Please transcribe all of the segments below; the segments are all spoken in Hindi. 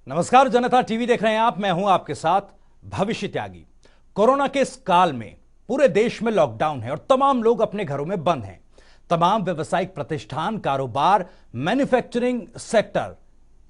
नमस्कार, जनता टीवी देख रहे हैं आप। मैं हूं आपके साथ भविष्य त्यागी। कोरोना के इस काल में पूरे देश में लॉकडाउन है और तमाम लोग अपने घरों में बंद हैं। तमाम व्यवसायिक प्रतिष्ठान, कारोबार, मैन्युफैक्चरिंग सेक्टर,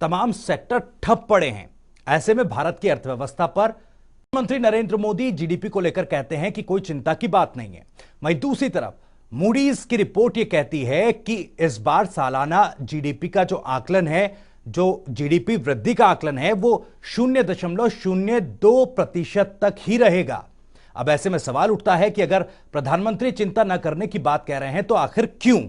तमाम सेक्टर ठप पड़े हैं। ऐसे में भारत की अर्थव्यवस्था पर प्रधानमंत्री नरेंद्र मोदी जीडीपी को लेकर कहते हैं कि कोई चिंता की बात नहीं है। वहीं दूसरी तरफ मूडीज की रिपोर्ट यह कहती है कि इस बार सालाना जीडीपी का जो आकलन है, जो जीडीपी वृद्धि का आकलन है, वो 0.02% तक ही रहेगा। अब ऐसे में सवाल उठता है कि अगर प्रधानमंत्री चिंता न करने की बात कह रहे हैं तो आखिर क्यों?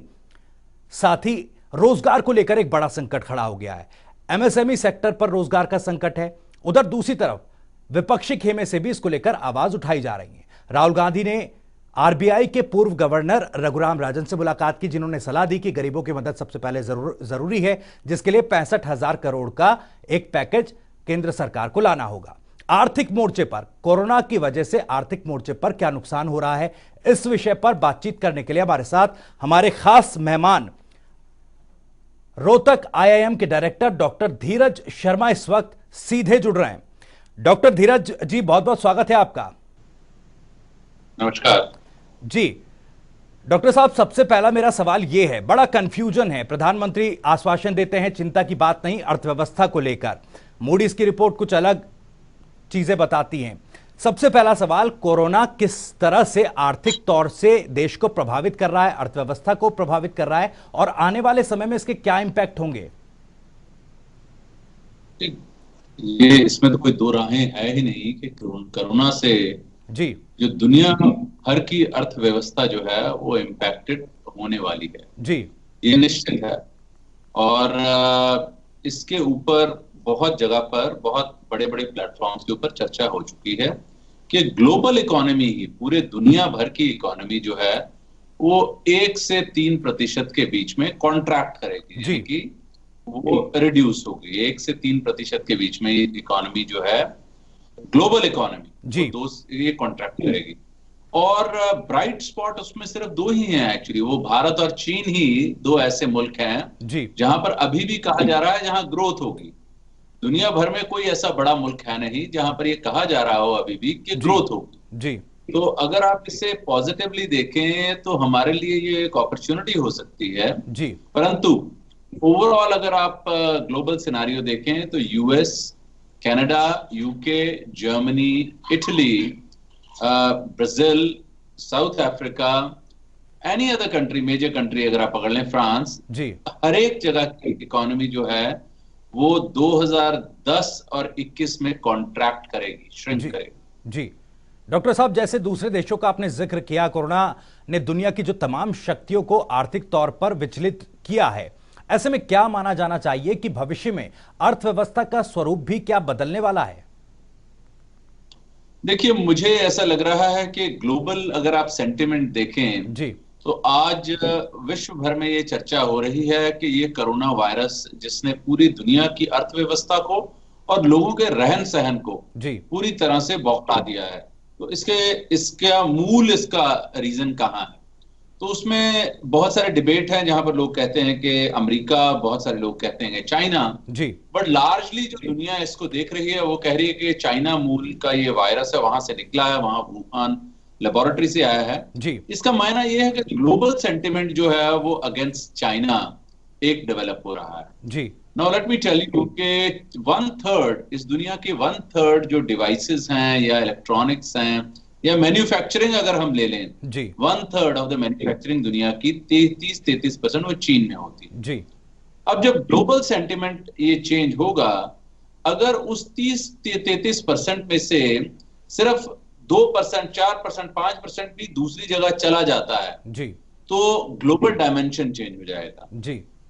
साथ ही रोजगार को लेकर एक बड़ा संकट खड़ा हो गया है। एमएसएमई सेक्टर पर रोजगार का संकट है। उधर दूसरी तरफ विपक्षी खेमे से भी इसको लेकर आवाज उठाई जा रही है। राहुल गांधी ने आरबीआई के पूर्व गवर्नर रघुराम राजन से मुलाकात की, जिन्होंने सलाह दी कि गरीबों की मदद सबसे पहले जरूरी है, जिसके लिए 65,000 करोड़ का एक पैकेज केंद्र सरकार को लाना होगा। आर्थिक मोर्चे पर, कोरोना की वजह से आर्थिक मोर्चे पर क्या नुकसान हो रहा है, इस विषय पर बातचीत करने के लिए हमारे साथ हमारे खास मेहमान रोहतक आईआईएम के डायरेक्टर डॉक्टर धीरज शर्मा इस वक्त सीधे जुड़ रहे हैं। डॉक्टर धीरज जी, बहुत बहुत स्वागत है आपका। नमस्कार जी डॉक्टर साहब, सबसे पहला मेरा सवाल यह है, बड़ा कंफ्यूजन है। प्रधानमंत्री आश्वासन देते हैं चिंता की बात नहीं अर्थव्यवस्था को लेकर, मूडीज की रिपोर्ट कुछ अलग चीजें बताती हैं। सबसे पहला सवाल, कोरोना किस तरह से आर्थिक तौर से देश को प्रभावित कर रहा है, अर्थव्यवस्था को प्रभावित कर रहा है, और आने वाले समय में इसके क्या इंपैक्ट होंगे? ये इसमें तो कोई दो राहें है ही नहीं कि कोरोना से जी जो दुनिया भर की अर्थव्यवस्था जो है वो इम्पैक्टेड होने वाली है। जी ये निश्चित है। और इसके ऊपर बहुत जगह पर, बहुत बड़े बड़े प्लेटफॉर्म्स के ऊपर चर्चा हो चुकी है कि ग्लोबल इकोनॉमी ही, पूरे दुनिया भर की इकोनॉमी जो है वो 1 से 3% के बीच में कॉन्ट्रैक्ट करेगी, यानी कि वो रिड्यूस होगी। 1 से 3% के बीच में इकोनॉमी जो है, ग्लोबल इकोनॉमी, वो ये कॉन्ट्रैक्ट करेगी। और ब्राइट स्पॉट उसमें सिर्फ दो ही हैं एक्चुअली, वो भारत और चीन ही दो ऐसे मुल्क हैं जहां पर अभी भी कहा जा रहा है जहां ग्रोथ होगी। दुनिया भर में कोई ऐसा बड़ा मुल्क है नहीं जहां पर ये कहा जा रहा हो अभी भी कि ग्रोथ होगी। तो अगर आप इसे पॉजिटिवली देखें तो हमारे लिए ये एक अपॉर्चुनिटी हो सकती है। परंतु ओवरऑल अगर आप ग्लोबल सिनेरियो देखें तो US, Canada, UK, Germany, Italy, Brazil, South Africa, any other country, major country अगर आप पकड़ लें, फ्रांस, हर एक जगह की इकोनॉमी जो है वो 2010 और 21 में कॉन्ट्रैक्ट करेगी, श्रिंक करेगी। जी डॉक्टर साहब, जैसे दूसरे देशों का आपने जिक्र किया, कोरोना ने दुनिया की जो तमाम शक्तियों को आर्थिक तौर पर विचलित किया है। ऐसे में क्या माना जाना चाहिए कि भविष्य में अर्थव्यवस्था का स्वरूप भी क्या बदलने वाला है? देखिए, मुझे ऐसा लग रहा है कि ग्लोबल अगर आप सेंटिमेंट देखें तो आज विश्व भर में ये चर्चा हो रही है कि ये कोरोना वायरस, जिसने पूरी दुनिया की अर्थव्यवस्था को और लोगों के रहन सहन को पूरी तरह से बौखला दिया है, तो इसका मूल, इसका रीजन कहाँ है? तो उसमें बहुत सारे डिबेट हैं जहां पर लोग कहते हैं कि अमेरिका, बहुत सारे लोग कहते हैं कि चाइना, बट लार्जली जो दुनिया इसको देख रही है वो कह रही है कि चाइना मूल का ये वायरस है, वहां से निकला है, वहां वुहान लेबोरेटरी से आया है। इसका मायना ये है कि ग्लोबल सेंटिमेंट जो है वो अगेंस्ट चाइना एक डेवलप हो रहा है। Now let me tell you कि 1/3 इस दुनिया के 1/3 जो डिवाइसेस हैं या इलेक्ट्रॉनिक्स हैं या मैन्युफैक्चरिंग अगर हम ले लें, 1/3 ऑफ द मैन्युफैक्चरिंग दुनिया की 33% वो चीन में होती है। अब जब ग्लोबल सेंटिमेंट ये चेंज होगा, अगर उस 33% में से सिर्फ 2%, 4%, 5% भी दूसरी जगह चला जाता है तो ग्लोबल डायमेंशन चेंज हो जाएगा।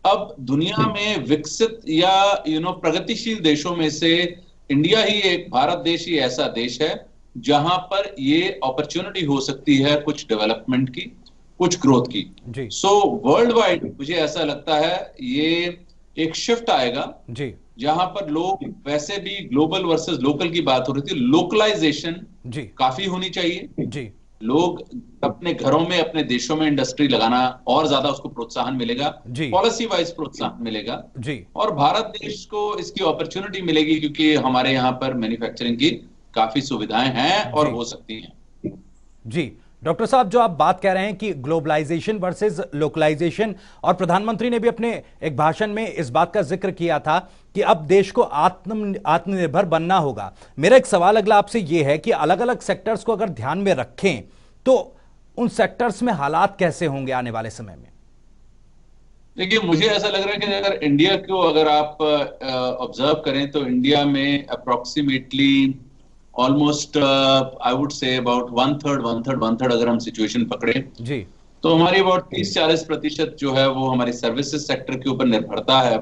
अब दुनिया में विकसित या प्रगतिशील देशों में से इंडिया ही एक, भारत देश ही ऐसा देश है जहां पर ये अपॉर्चुनिटी हो सकती है कुछ डेवलपमेंट की, कुछ ग्रोथ की। सो वर्ल्ड वाइड मुझे ऐसा लगता है ये एक शिफ्ट आएगा जहां पर लोग, वैसे भी ग्लोबल वर्सेस लोकल की बात हो रही थी, लोकलाइजेशन काफी होनी चाहिए। लोग अपने घरों में, अपने देशों में इंडस्ट्री लगाना और ज्यादा उसको प्रोत्साहन मिलेगा, पॉलिसी वाइज प्रोत्साहन मिलेगा जी। और भारत देश को इसकी अपॉर्चुनिटी मिलेगी क्योंकि हमारे यहाँ पर मैन्युफैक्चरिंग की काफी सुविधाएं हैं और हो सकती हैं। जी डॉक्टर साहब, जो आप बात कह रहे हैं कि ग्लोबलाइजेशन वर्सेस लोकलाइजेशन, और प्रधानमंत्री ने भी अपने एक भाषण में इस बात का जिक्र किया था कि अब देश को आत्मनिर्भर बनना होगा। मेरा एक सवाल अगला आपसे यह है कि अलग अलग सेक्टर्स को अगर ध्यान में रखें तो उन सेक्टर्स में हालात कैसे होंगे आने वाले समय में? देखिए, मुझे ऐसा लग रहा है कि अगर इंडिया को अगर आप ऑब्जर्व करें तो इंडिया में approximately almost I would say about one third अगर हम सिचुएशन पकड़े जी, तो हमारी अबाउट 30-40% जो है वो हमारी सर्विसेज सेक्टर के ऊपर निर्भरता है।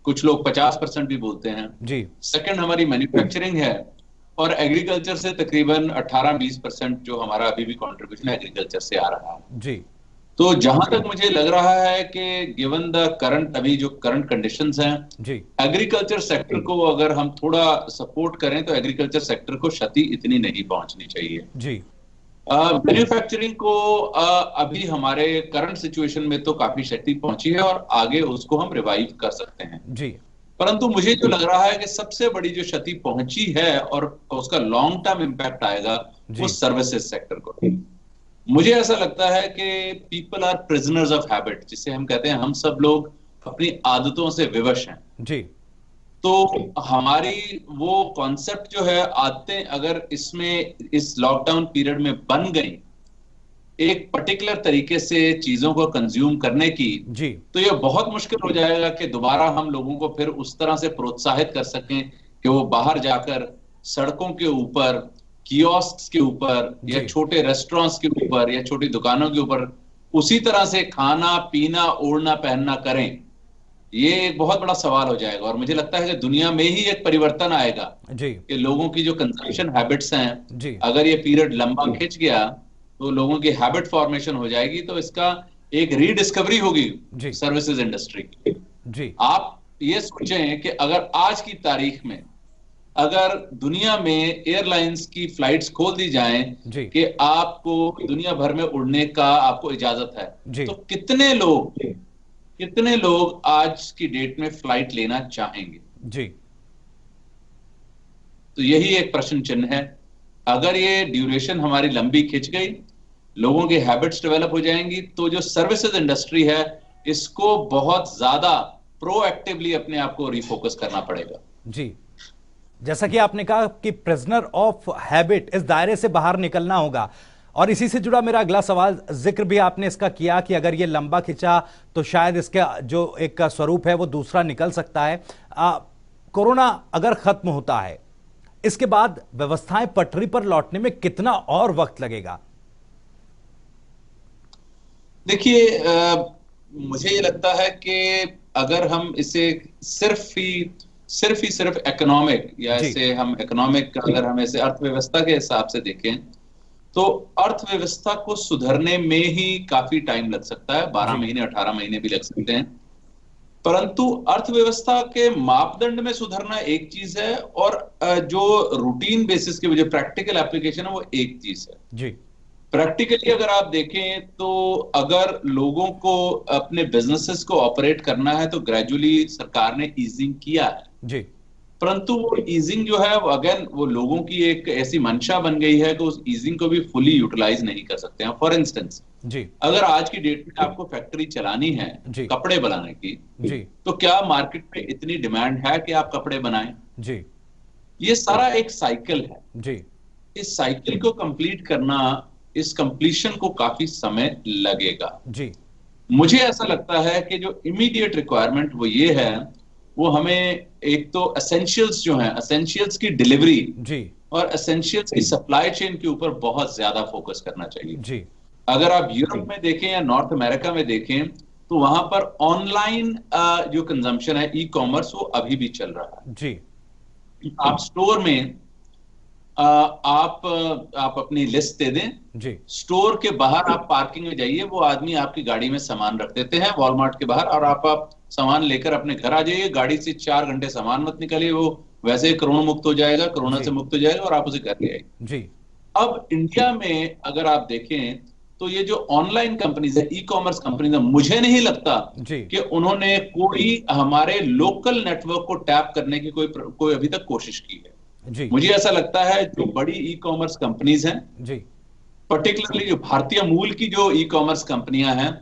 कुछ लोग 50% भी बोलते हैं जी। सेकंड हमारी मैन्युफैक्चरिंग है और एग्रीकल्चर से तकरीबन 18-20% जो हमारा अभी भी कंट्रीब्यूशन एग्रीकल्चर से आ रहा है। जी, तो जहां तक मुझे लग रहा है कि गिवन द करंट, अभी जो करंट कंडीशंस हैं, जी, एग्रीकल्चर सेक्टर को अगर हम थोड़ा सपोर्ट करें तो एग्रीकल्चर सेक्टर को क्षति इतनी नहीं पहुंचनी चाहिए। जी, मैन्युफैक्चरिंग को अभी हमारे करंट सिचुएशन में तो काफी क्षति पहुंची है और आगे उसको हम रिवाइव कर सकते हैं। जी, परंतु मुझे जो लग रहा है कि सबसे बड़ी जो क्षति पहुंची है और उसका लॉन्ग टर्म इंपैक्ट आएगा वो सर्विसेज सेक्टर को। मुझे ऐसा लगता है कि people are prisoners of habit, जिसे हम कहते हैं, हम सब लोग अपनी आदतों से विवश हैं। जी, तो हमारी वो कॉन्सेप्ट जो है, आदतें अगर इसमें इस लॉकडाउन पीरियड में बन गई एक पर्टिकुलर तरीके से चीजों को कंज्यूम करने की, जी, तो ये बहुत मुश्किल हो जाएगा कि दोबारा हम लोगों को फिर उस तरह से प्रोत्साहित कर सकें कि वो बाहर जाकर सड़कों के ऊपर, कियोस्क के ऊपर या छोटे रेस्टोरेंट्स के ऊपर या छोटी दुकानों के ऊपर उसी तरह से खाना पीना ओढ़ना पहनना करें। ये एक बहुत बड़ा सवाल हो जाएगा और मुझे लगता है कि दुनिया में ही एक परिवर्तन आएगा कि लोगों की जो कंजम्पशन हैबिट्स हैं, अगर ये पीरियड लंबा खिंच गया तो लोगों की हैबिट फॉर्मेशन हो जाएगी, तो इसका एक रीडिस्कवरी होगी सर्विसेज इंडस्ट्री की। जी। आप ये सोचें कि अगर आज की तारीख में अगर दुनिया में एयरलाइंस की फ्लाइट्स खोल दी जाएं कि आपको दुनिया भर में उड़ने का आपको इजाजत है, तो कितने लोग आज की डेट में फ्लाइट लेना चाहेंगे? जी। तो यही एक प्रश्न चिन्ह है। अगर ये ड्यूरेशन हमारी लंबी खिंच गई, लोगों की हैबिट्स डेवलप हो जाएंगी, तो जो सर्विसेज इंडस्ट्री है इसको बहुत ज्यादा प्रोएक्टिवली अपने आप को रिफोकस करना पड़ेगा। जी, जैसा कि आपने कहा कि प्रिजनर ऑफ हैबिट, इस दायरे से बाहर निकलना होगा। और इसी से जुड़ा मेरा अगला सवाल, जिक्र भी आपने इसका किया कि अगर ये लंबा खिंचा तो शायद इसका जो एक स्वरूप है वो दूसरा निकल सकता है। कोरोना अगर खत्म होता है, इसके बाद व्यवस्थाएं पटरी पर लौटने में कितना और वक्त लगेगा? देखिए, मुझे ये लगता है कि अगर हम इसे सिर्फ इकोनॉमिक या इसे हम इकोनॉमिक, अगर हम इसे अर्थव्यवस्था के हिसाब से देखें तो अर्थव्यवस्था को सुधरने में ही काफी टाइम लग सकता है, 12 महीने 18 महीने भी लग सकते हैं। परंतु अर्थव्यवस्था के मापदंड में सुधरना एक चीज है और जो रूटीन बेसिस के जो प्रैक्टिकल एप्लीकेशन है वो एक चीज है। जी, प्रैक्टिकली अगर आप देखें तो अगर लोगों को अपने बिजनेसेस को ऑपरेट करना है तो ग्रेजुअली सरकार ने ईजिंग किया है जी, परंतु वो ईजिंग जो है अगेन वो लोगों की एक ऐसी मंशा बन गई है कि उस ईजिंग को भी फुली यूटिलाइज नहीं कर सकते हैं। फॉर इंस्टेंस जी, अगर आज की डेट में आपको फैक्ट्री चलानी है कपड़े बनाने की जी, तो क्या मार्केट में इतनी डिमांड है कि आप कपड़े बनाएं? जी, ये सारा एक साइकिल है जी, इस साइकिल को कंप्लीट करना, इस कंप्लीशन को काफी समय लगेगा जी। मुझे ऐसा लगता है कि जो इमीडिएट रिक्वायरमेंट वो ये है, वो हमें एक तो एसेंशियल्स जो हैं, एसेंशियल्स की डिलीवरी जी और एसेंशियल्स की सप्लाई चेन के ऊपर बहुत ज्यादा फोकस करना चाहिए जी। अगर आप यूरोप में देखें या नॉर्थ अमेरिका में देखें तो वहां पर ऑनलाइन जो कंजम्पशन है, ई कॉमर्स, वो अभी भी चल रहा है जी। आप स्टोर में आप अपनी लिस्ट दे दें जी, स्टोर के बाहर आप पार्किंग में जाइए, वो आदमी आपकी गाड़ी में सामान रख देते हैं वॉलमार्ट के बाहर, और आप सामान लेकर अपने घर आ जाइए। गाड़ी से 4 घंटे सामान मत निकालिए, वो वैसे ही कोरोना मुक्त हो जाएगा, कोरोना से मुक्त हो जाएगा और आप उसे घर ले आइए जी। अब इंडिया में अगर आप देखें तो ये जो ऑनलाइन कंपनीज है, ई कॉमर्स कंपनीज है, मुझे नहीं लगता कि उन्होंने कोई हमारे लोकल नेटवर्क को टैप करने की कोई अभी तक कोशिश की है। मुझे ऐसा लगता है जो बड़ी ई कॉमर्स कंपनीज हैं, पर्टिकुलरली जो भारतीय मूल की जो ई कॉमर्स कंपनियां हैं,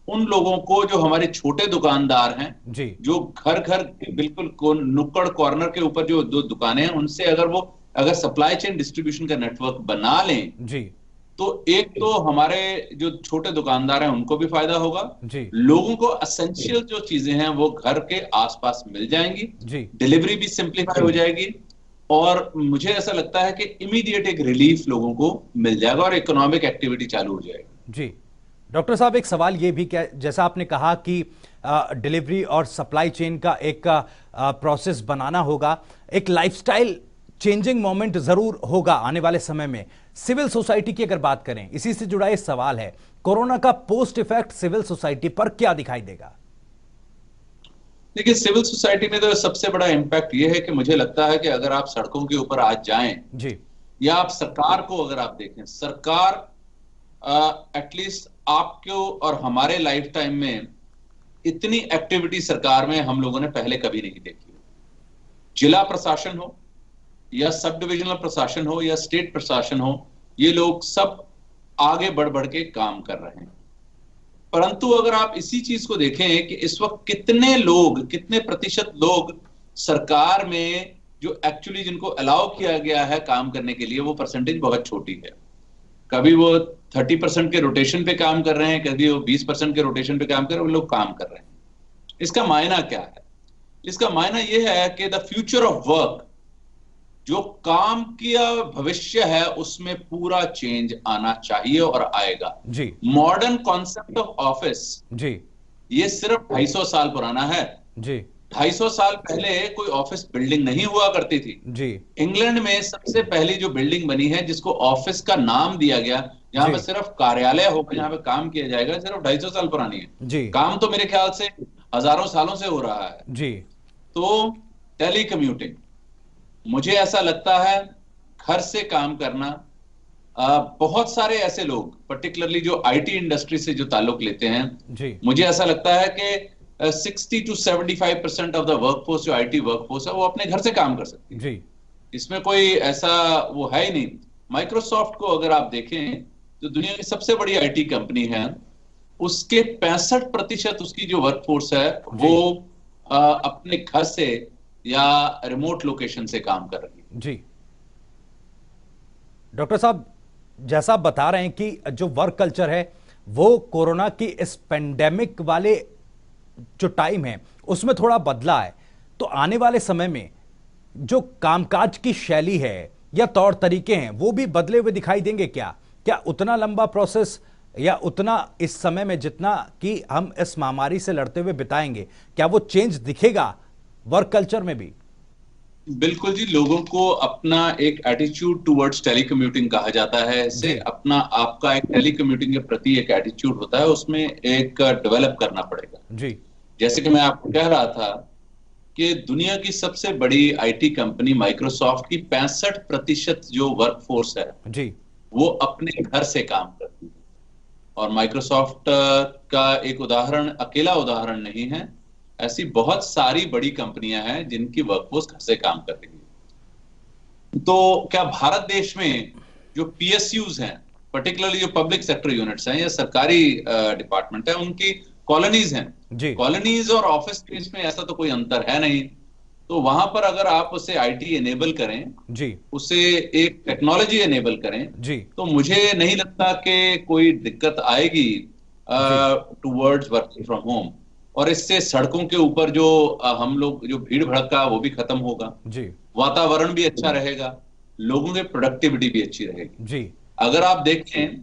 उन लोगों को, जो हमारे छोटे दुकानदार हैं, जो घर घर बिल्कुल नुक्कड़ कॉर्नर के ऊपर जो दुकानें हैं, उनसे अगर सप्लाई चेन डिस्ट्रीब्यूशन का नेटवर्क बना लें तो एक तो हमारे जो छोटे दुकानदार हैं उनको भी फायदा होगा, लोगों को एसेंशियल जो चीजें हैं वो घर के आसपास मिल जाएंगी, डिलीवरी भी सिंप्लीफाई हो जाएगी, और मुझे ऐसा लगता है कि इमीडिएट एक रिलीफ लोगों को मिल जाएगा और इकोनॉमिक एक्टिविटी चालू हो जाएगी। जी डॉक्टर साहब, एक सवाल ये भी, क्या जैसा आपने कहा कि डिलीवरी और सप्लाई चेन का एक प्रोसेस बनाना होगा, एक लाइफस्टाइल चेंजिंग मोमेंट जरूर होगा आने वाले समय में। सिविल सोसाइटी की अगर बात करें, इसी से जुड़ा एक सवाल है, कोरोना का पोस्ट इफेक्ट सिविल सोसाइटी पर क्या दिखाई देगा? देखिए, सिविल सोसाइटी में तो सबसे बड़ा इंपैक्ट ये है कि मुझे लगता है कि अगर आप सड़कों के ऊपर आज जाएं या आप सरकार को अगर आप देखें, सरकार एटलीस्ट आपको और हमारे लाइफ टाइम में इतनी एक्टिविटी सरकार में हम लोगों ने पहले कभी नहीं देखी। जिला प्रशासन हो या सब डिविजनल प्रशासन हो या स्टेट प्रशासन हो, ये लोग सब आगे बढ़ बढ़ के काम कर रहे हैं। परंतु अगर आप इसी चीज को देखें कि इस वक्त कितने प्रतिशत लोग सरकार में जो एक्चुअली जिनको अलाउ किया गया है काम करने के लिए, वो परसेंटेज बहुत छोटी है। कभी वो 30% के रोटेशन पे काम कर रहे हैं, कभी वो 20% के रोटेशन पे काम कर रहे हैं, वो लोग काम कर रहे हैं। इसका मायना क्या है? इसका मायना यह है कि द फ्यूचर ऑफ वर्क, जो काम किया भविष्य है, उसमें पूरा चेंज आना चाहिए और आएगा। मॉडर्न कॉन्सेप्ट ऑफ ऑफिस ये सिर्फ 250 साल पुराना है। 250 साल पहले कोई ऑफिस बिल्डिंग नहीं हुआ करती थी। इंग्लैंड में सबसे पहली जो बिल्डिंग बनी है, जिसको ऑफिस का नाम दिया गया, जहां पे सिर्फ कार्यालय होगा, जहां पे काम किया जाएगा, सिर्फ 250 साल पुरानी है। काम तो मेरे ख्याल से हजारों सालों से हो रहा है। तो टेलीकम्यूटिंग, मुझे ऐसा लगता है घर से काम करना, बहुत सारे ऐसे लोग पर्टिकुलरली जो आईटी इंडस्ट्री से जो ताल्लुक लेते हैं, मुझे ऐसा लगता है कि 60 to 75% ऑफ द वर्कफोर्स, जो आईटी वर्कफोर्स है, वो अपने घर से काम कर सकती है। इसमें कोई ऐसा वो है ही नहीं। माइक्रोसॉफ्ट को अगर आप देखें, जो दुनिया की सबसे बड़ी आईटी कंपनी है, उसके 65% उसकी जो वर्कफोर्स है वो अपने घर से या रिमोट लोकेशन से काम कर रही है। जी डॉक्टर साहब, जैसा आप बता रहे हैं कि जो वर्क कल्चर है वो कोरोना की इस पेंडेमिक वाले जो टाइम है उसमें थोड़ा बदला है, तो आने वाले समय में जो कामकाज की शैली है या तौर तरीके हैं वो भी बदले हुए दिखाई देंगे क्या? क्या उतना लंबा प्रोसेस या उतना इस समय में जितना कि हम इस महामारी से लड़ते हुए बिताएंगे, क्या वो चेंज दिखेगा वर्क कल्चर में भी? बिल्कुल जी, लोगों को अपना एक एटीट्यूड टुवर्ड्स टेलीकम्यूटिंग कहा जाता है, इससे अपना आपका एक टेलीकम्यूटिंग के प्रति एक एटीट्यूड होता है, उसमें एक डेवलप करना पड़ेगा। जी जैसे कि मैं आपको कह रहा था कि दुनिया की सबसे बड़ी आईटी कंपनी माइक्रोसॉफ्ट की 65% जो वर्कफोर्स है जी, वो अपने घर से काम करती है। और माइक्रोसॉफ्ट का एक उदाहरण, अकेला उदाहरण नहीं है, ऐसी बहुत सारी बड़ी कंपनियां हैं जिनकी वर्कफोर्स घर से काम कर रही है। तो क्या भारत देश में जो पीएसयूज हैं, पर्टिकुलरली जो पब्लिक सेक्टर यूनिट्स हैं या सरकारी डिपार्टमेंट है, उनकी कॉलोनीज हैं, कॉलोनीज और ऑफिस स्पेस में ऐसा तो कोई अंतर है नहीं। तो वहां पर अगर आप उसे आईटी एनेबल करें जी, उसे एक टेक्नोलॉजी एनेबल करें जी, तो मुझे नहीं लगता कि कोई दिक्कत आएगी टुवर्ड्स वर्किंग फ्रॉम होम। और इससे सड़कों के ऊपर जो हम लोग जो भीड़ भड़का वो भी खत्म होगा जी, वातावरण भी अच्छा रहेगा, लोगों की प्रोडक्टिविटी भी अच्छी रहेगी जी। अगर आप देखें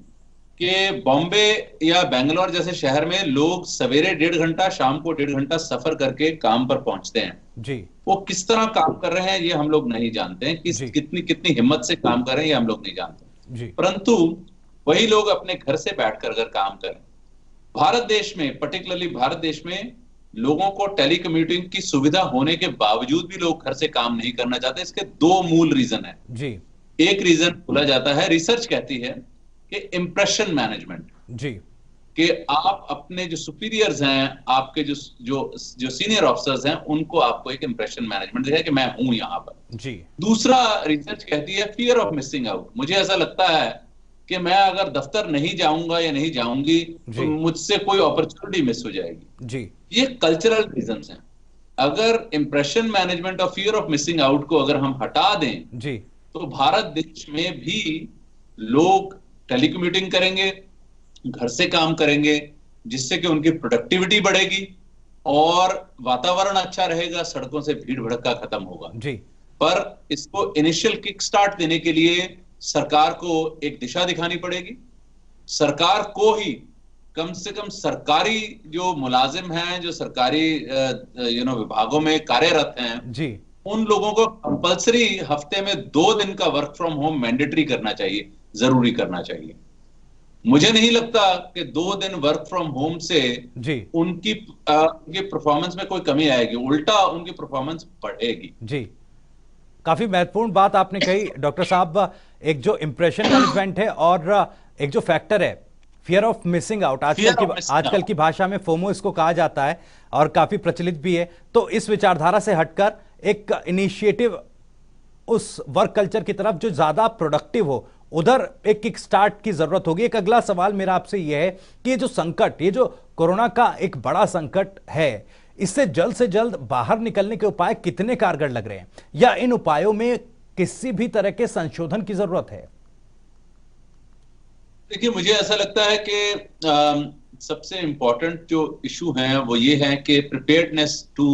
कि बॉम्बे या बेंगलोर जैसे शहर में लोग सवेरे 1.5 घंटा, शाम को 1.5 घंटा सफर करके काम पर पहुंचते हैं जी, वो किस तरह काम कर रहे हैं ये हम लोग नहीं जानते हैं, कितनी हिम्मत से काम कर रहे हैं ये हम लोग नहीं जानते जी। परंतु वही लोग अपने घर से बैठकर अगर काम करें, भारत देश में, पर्टिकुलरली भारत देश में लोगों को टेलीकम्यूटिंग की सुविधा होने के बावजूद भी लोग घर से काम नहीं करना चाहते। इसके 2 मूल रीजन है जी। एक रीजन भूला जाता है। रिसर्च कहती है कि इंप्रेशन मैनेजमेंट, जी, कि आप अपने जो सुपीरियर्स हैं, आपके जो जो जो सीनियर ऑफिसर्स हैं, उनको आपको एक इंप्रेशन मैनेजमेंट दिया कि मैं हूं यहां पर। जी, दूसरा रिसर्च कहती है फियर ऑफ मिसिंग आउट। मुझे ऐसा लगता है कि मैं अगर दफ्तर नहीं जाऊंगा या नहीं जाऊंगी तो जी, मुझसे कोई अपॉर्चुनिटी मिस हो जाएगी। जी, ये कल्चरल रीजंस हैं। अगर इंप्रेशन मैनेजमेंट और फियर ऑफ मिसिंग आउट को अगर हम हटा दें जी, तो भारत देश में भी लोग टेलीकम्यूटिंग करेंगे, घर से काम करेंगे, जिससे कि उनकी प्रोडक्टिविटी बढ़ेगी और वातावरण अच्छा रहेगा, सड़कों से भीड़ भड़का खत्म होगा। जी, पर इसको इनिशियल किक स्टार्ट देने के लिए सरकार को एक दिशा दिखानी पड़ेगी। सरकार को ही कम से कम सरकारी जो मुलाजिम हैं, जो सरकारी विभागों में कार्यरत हैं, जी, उन लोगों को कंपलसरी हफ्ते में 2 दिन का वर्क फ्रॉम होम मैंडेटरी करना चाहिए, जरूरी करना चाहिए। मुझे नहीं लगता कि 2 दिन वर्क फ्रॉम होम से जी, उनकी परफॉर्मेंस में कोई कमी आएगी, उल्टा उनकी परफॉर्मेंस बढ़ेगी। जी। काफी महत्वपूर्ण बात आपने कही डॉक्टर साहब। एक जो इंप्रेशन मैनेजमेंट है और एक जो फैक्टर है fear of missing out, fear of missing आजकल की भाषा में फोमो इसको कहा जाता है और काफी प्रचलित भी है। तो इस विचारधारा से हटकर एक इनिशिएटिव उस वर्क कल्चर की तरफ जो ज्यादा प्रोडक्टिव हो, उधर एक किक स्टार्ट की जरूरत होगी। एक अगला सवाल मेरा आपसे यह है कि ये जो संकट, ये जो कोरोना का एक बड़ा संकट है, इससे जल्द बाहर निकलने के उपाय कितने कारगर लग रहे हैं, या इन उपायों में किसी भी तरह के संशोधन की जरूरत है? देखिए, मुझे ऐसा लगता है कि सबसे इंपॉर्टेंट जो इशू है वो ये है कि प्रिपेयर्डनेस टू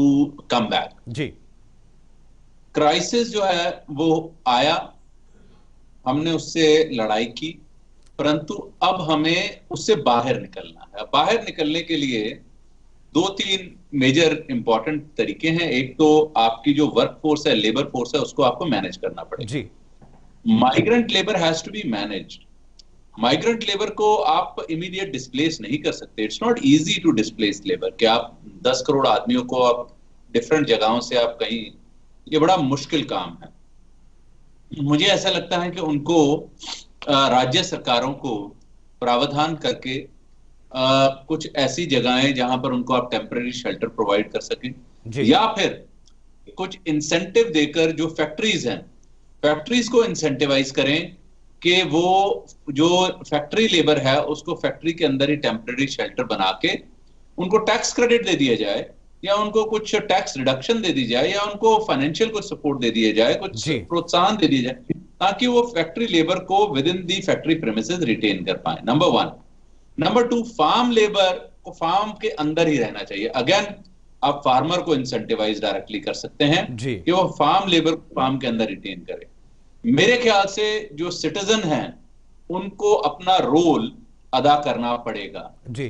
कम बैक। जी, क्राइसिस जो है वो आया, हमने उससे लड़ाई की, परंतु अब हमें उससे बाहर निकलना है। बाहर निकलने के लिए 2-3 मेजर इंपॉर्टेंट तरीके हैं। एक तो आपकी जो वर्क फोर्स है, लेबर फोर्स है, उसको आपको मैनेज करना पड़ेगा। जी, migrant labour has to be managed. Migrant labour को आप इमीडिएट डिस्प्लेस नहीं कर सकते। It's not easy to displace labour, कि आप 10 करोड़ आदमियों को आप डिफरेंट जगहों से आप कहीं, ये बड़ा मुश्किल काम है। मुझे ऐसा लगता है कि उनको राज्य सरकारों को प्रावधान करके कुछ ऐसी जगहें जहां पर उनको आप टेम्पररी शेल्टर प्रोवाइड कर सकें, या फिर कुछ इंसेंटिव देकर जो फैक्ट्रीज हैं, फैक्ट्रीज को इंसेंटिवाइज करें कि वो जो फैक्ट्री लेबर है उसको फैक्ट्री के अंदर ही टेम्पररी शेल्टर बना के उनको टैक्स क्रेडिट दे दिया जाए, या उनको कुछ टैक्स रिडक्शन दे दी जाए, या उनको फाइनेंशियल कुछ सपोर्ट दे दिया जाए, कुछ प्रोत्साहन दे दिया जाए, ताकि वो फैक्ट्री लेबर को within the factory premises retain कर पाए। नंबर 1। नंबर 2, फार्म लेबर को फार्म के अंदर ही रहना चाहिए। अगेन, आप फार्मर को इंसेंटिवाइज डायरेक्टली कर सकते हैं कि वो फार्म लेबर को फार्म के अंदर रिटेन करे। मेरे ख्याल से जो सिटीजन हैं उनको अपना रोल अदा करना पड़ेगा। जी,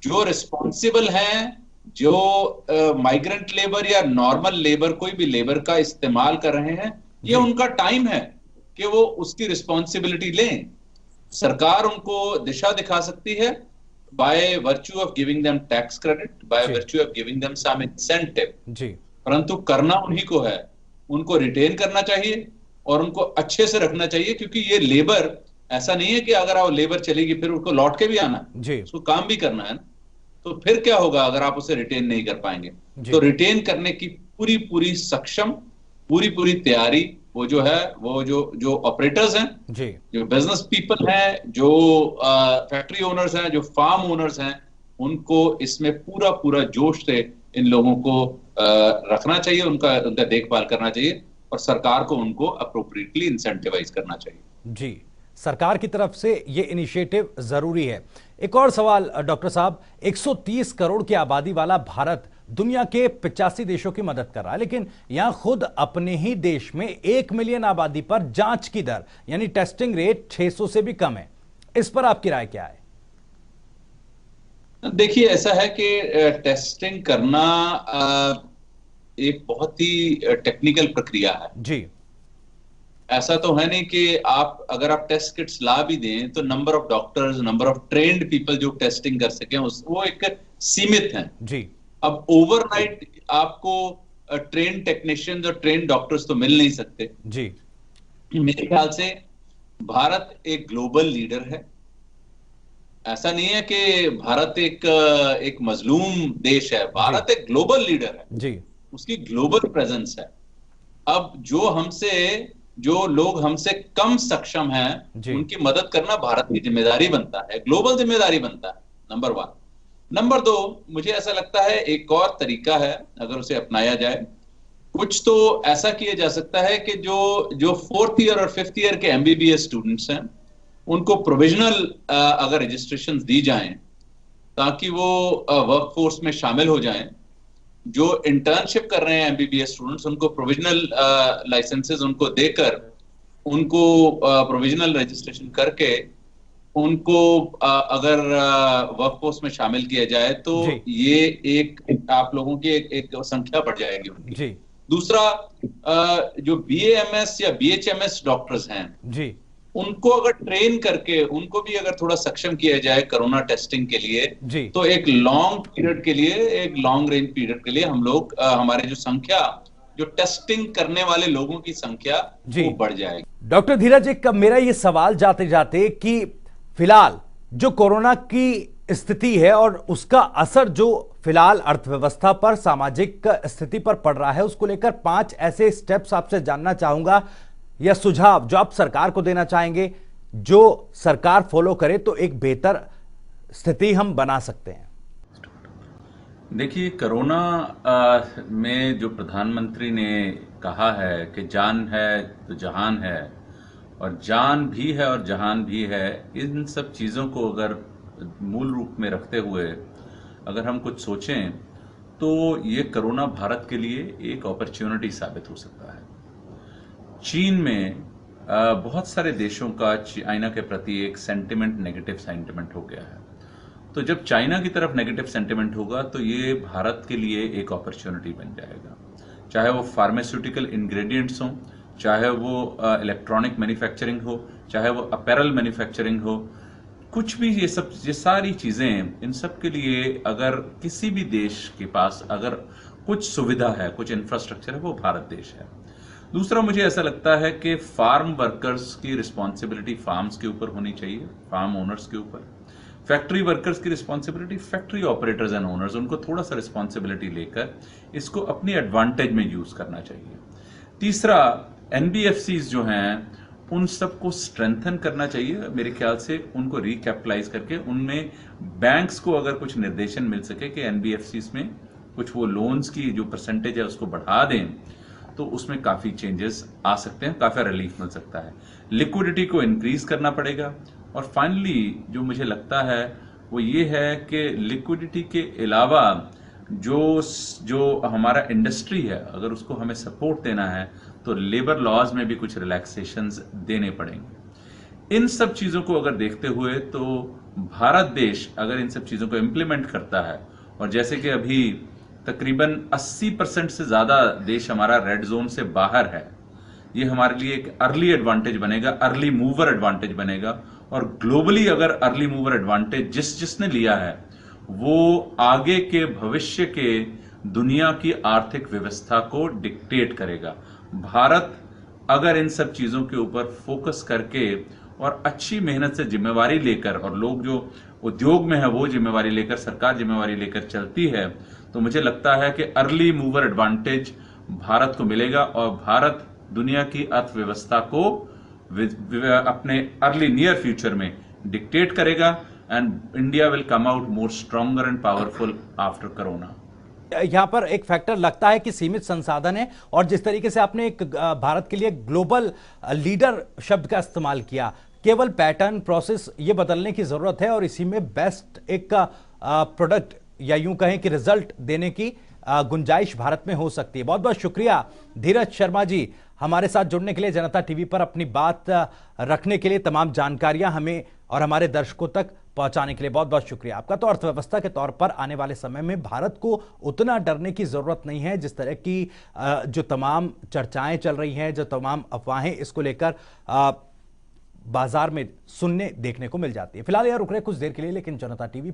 जो रिस्पॉन्सिबल हैं, जो माइग्रेंट लेबर या नॉर्मल लेबर, कोई भी लेबर का इस्तेमाल कर रहे हैं, ये उनका टाइम है कि वो उसकी रिस्पॉन्सिबिलिटी लें। सरकार उनको दिशा दिखा सकती है by virtue of giving them tax credit, by virtue of giving them some incentive, परंतु करना उन्हीं को है। उनको रिटेन करना चाहिए और उनको अच्छे से रखना चाहिए, क्योंकि ये लेबर ऐसा नहीं है कि अगर आप लेबर चलेगी फिर उसको लौट के भी आना, उसको काम भी करना है ना। तो फिर क्या होगा अगर आप उसे रिटेन नहीं कर पाएंगे? तो रिटेन करने की पूरी पूरी सक्षम, पूरी पूरी तैयारी वो जो है, वो जो ऑपरेटर्स हैं, जो बिजनेस पीपल हैं, जो फैक्ट्री ओनर्स हैं, जो फार्म ओनर्स हैं, उनको इसमें पूरा पूरा जोश से इन लोगों को रखना चाहिए, उनका देखभाल करना चाहिए, और सरकार को उनको अप्रोप्रिएटली इंसेंटिवाइज करना चाहिए। जी, सरकार की तरफ से ये इनिशिएटिव जरूरी है। एक और सवाल डॉक्टर साहब, 130 करोड़ की आबादी वाला भारत दुनिया के 85 देशों की मदद कर रहा है, लेकिन यहां खुद अपने ही देश में 1 मिलियन आबादी पर जांच की दर यानी टेस्टिंग रेट 600 से भी कम है। इस पर आपकी राय क्या है? देखिए, ऐसा है कि टेस्टिंग करना एक बहुत ही टेक्निकल प्रक्रिया है। जी, ऐसा तो है नहीं कि आप अगर आप टेस्ट किट्स ला भी दें तो number of doctors, number of trained people जो टेस्टिंग कर सकें वो एक सीमित हैं। जी, अब ओवरनाइट आपको ट्रेन टेक्नीशियंस और ट्रेन डॉक्टर्स तो मिल नहीं सकते। जी, मेरे ख्याल से भारत एक ग्लोबल लीडर है। ऐसा नहीं है कि भारत एक मजलूम देश है, भारत एक ग्लोबल लीडर है जी। उसकी ग्लोबल प्रेजेंस है। अब जो लोग हमसे कम सक्षम हैं उनकी मदद करना भारत की जिम्मेदारी बनता है, ग्लोबल जिम्मेदारी बनता है, नंबर 1। नंबर 2, मुझे ऐसा लगता है एक और तरीका है अगर उसे अपनाया जाए। कुछ तो ऐसा किया जा सकता है कि जो जो 4th ईयर और 5th ईयर के एमबीबीएस स्टूडेंट्स हैं उनको प्रोविजनल अगर रजिस्ट्रेशन दी जाएं ताकि वो वर्कफोर्स में शामिल हो जाएं। जो इंटर्नशिप कर रहे हैं एमबीबीएस स्टूडेंट्स उनको प्रोविजनल लाइसेंसेस उनको देकर उनको प्रोविजनल रजिस्ट्रेशन करके उनको अगर वर्कफोर्स में शामिल किया जाए तो ये एक आप लोगों की एक संख्या बढ़ जाएगी उनकी जी। दूसरा, जो बीएएमएस या बीएचएमएस डॉक्टर्स हैं जी, उनको अगर ट्रेन करके उनको भी अगर थोड़ा सक्षम किया जाए कोरोना टेस्टिंग के लिए जी, तो एक लॉन्ग पीरियड के लिए, एक लॉन्ग रेंज पीरियड के लिए हम लोग हमारे जो टेस्टिंग करने वाले लोगों की संख्या वो बढ़ जाएगी। डॉक्टर धीरज, एक मेरा ये सवाल जाते जाते कि फिलहाल जो कोरोना की स्थिति है और उसका असर जो फिलहाल अर्थव्यवस्था पर, सामाजिक स्थिति पर पड़ रहा है, उसको लेकर 5 ऐसे स्टेप्स आपसे जानना चाहूंगा या सुझाव जो आप सरकार को देना चाहेंगे, जो सरकार फॉलो करे तो एक बेहतर स्थिति हम बना सकते हैं। देखिए, कोरोना में जो प्रधानमंत्री ने कहा है कि जान है तो जहान है, और जान भी है और जहान भी है, इन सब चीज़ों को अगर मूल रूप में रखते हुए अगर हम कुछ सोचें तो ये कोरोना भारत के लिए एक अपॉर्चुनिटी साबित हो सकता है। चीन में बहुत सारे देशों का चाइना के प्रति एक सेंटिमेंट, नेगेटिव सेंटिमेंट हो गया है। तो जब चाइना की तरफ नेगेटिव सेंटिमेंट होगा तो ये भारत के लिए एक अपॉर्चुनिटी बन जाएगा, चाहे वो फार्मास्यूटिकल इंग्रेडिएंट्स हों, चाहे वो इलेक्ट्रॉनिक मैन्युफैक्चरिंग हो, चाहे वो अपैरल मैन्युफैक्चरिंग हो, कुछ भी ये सारी चीज़ें, इन सब के लिए अगर किसी भी देश के पास अगर कुछ सुविधा है, कुछ इंफ्रास्ट्रक्चर है, वो भारत देश है। दूसरा, मुझे ऐसा लगता है कि फार्म वर्कर्स की रिस्पॉन्सिबिलिटी फार्म्स के ऊपर होनी चाहिए, फार्म ओनर्स के ऊपर। फैक्ट्री वर्कर्स की responsibility factory operators and owners, उनको थोड़ा सा रिस्पॉन्सिबिलिटी लेकर इसको अपनी एडवांटेज में यूज करना चाहिए। तीसरा, एनबीएफसीज जो हैं उन सबको स्ट्रेंथन करना चाहिए, मेरे ख्याल से उनको रिकैपिटलाइज करके उनमें बैंक्स को अगर कुछ निर्देशन मिल सके कि एनबीएफसीज में कुछ वो लोन्स की जो परसेंटेज है उसको बढ़ा दें तो उसमें काफ़ी चेंजेस आ सकते हैं, काफ़ी रिलीफ मिल सकता है। लिक्विडिटी को इंक्रीज करना पड़ेगा। और फाइनली जो लगता है वो ये है कि लिक्विडिटी के अलावा जो हमारा इंडस्ट्री है, अगर उसको हमें सपोर्ट देना है तो लेबर लॉज में भी कुछ रिलैक्सेशंस देने पड़ेंगे। इन सब चीज़ों को अगर देखते हुए तो भारत देश अगर इन सब चीज़ों को इम्प्लीमेंट करता है, और जैसे कि अभी तकरीबन 80% से ज़्यादा देश हमारा रेड जोन से बाहर है, ये हमारे लिए एक अर्ली एडवांटेज बनेगा, अर्ली मूवर एडवांटेज बनेगा। और ग्लोबली अगर अर्ली मूवर एडवांटेज जिसने लिया है वो आगे के भविष्य के दुनिया की आर्थिक व्यवस्था को डिक्टेट करेगा। भारत अगर इन सब चीज़ों के ऊपर फोकस करके और अच्छी मेहनत से जिम्मेवारी लेकर, और लोग जो उद्योग में है वो जिम्मेवारी लेकर, सरकार जिम्मेवारी लेकर चलती है, तो मुझे लगता है कि अर्ली मूवर एडवांटेज भारत को मिलेगा और भारत दुनिया की अर्थव्यवस्था को अपने अर्ली नियर फ्यूचर में डिक्टेट करेगा and India will come out more stronger and powerful after corona. यहां पर एक फैक्टर लगता है कि सीमित संसाधन है, और जिस तरीके से आपने एक भारत के लिए ग्लोबल लीडर शब्द का इस्तेमाल किया, केवल पैटर्न प्रोसेस ये बदलने की जरूरत है और इसी में बेस्ट एक प्रोडक्ट या यूं कहें कि रिजल्ट देने की गुंजाइश भारत में हो सकती है। बहुत बहुत शुक्रिया धीरज शर्मा जी हमारे साथ जुड़ने के लिए, जनता टीवी पर अपनी बात रखने के लिए, तमाम जानकारियां हमें और हमारे दर्शकों तक पहुंचाने के लिए बहुत बहुत शुक्रिया आपका। तो अर्थव्यवस्था के तौर पर आने वाले समय में भारत को उतना डरने की जरूरत नहीं है, जिस तरह की जो तमाम चर्चाएं चल रही हैं, जो तमाम अफवाहें इसको लेकर बाजार में सुनने देखने को मिल जाती है। फिलहाल यार रुक रहे कुछ देर के लिए, लेकिन जनता टीवी